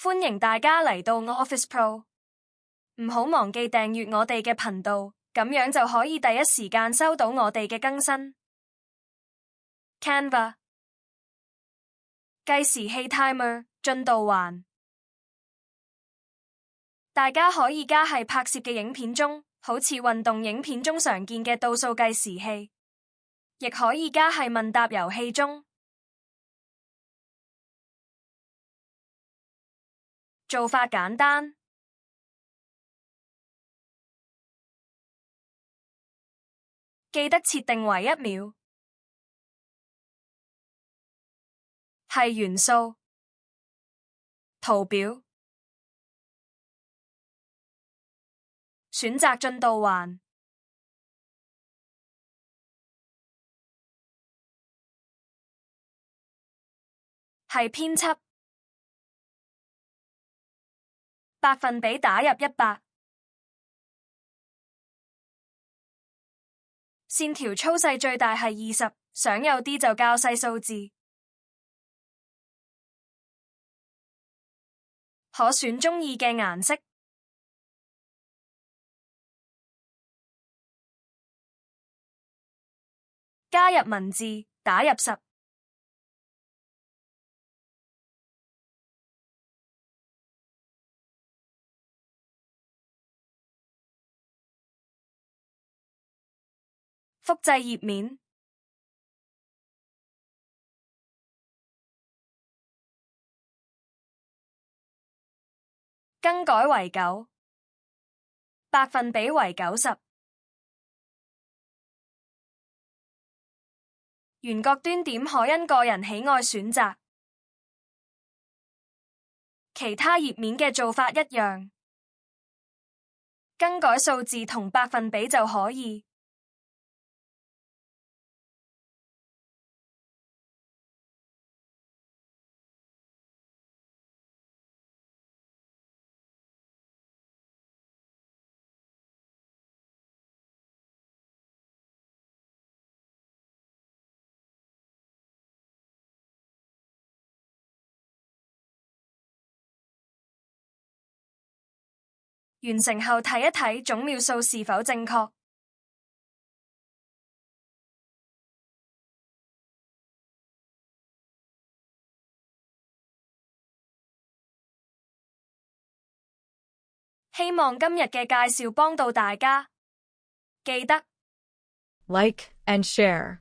歡迎大家嚟到 Office Pro， 唔好忘記訂閱我哋嘅頻道，咁樣就可以第一時間收到我哋嘅更新。Canva 計時器 Timer 進度環，大家可以加喺拍攝嘅影片中，好似運動影片中常見嘅倒數計時器，亦可以加喺問答遊戲中。做法簡單，記得設定為1秒。係元素，圖表，選擇進度環，係編輯，百分比打入100，線條粗細最大係20，想有啲就較細數字。可選中意嘅顏色，加入文字，打入10，複製頁面，更改為9，百分比為90，圓角端點可因個人喜愛選擇，其他頁面嘅做法一樣，更改數字同百分比就可以。完成後睇一睇總秒數是否正確。希望今日嘅介紹幫到大家，記得 like and share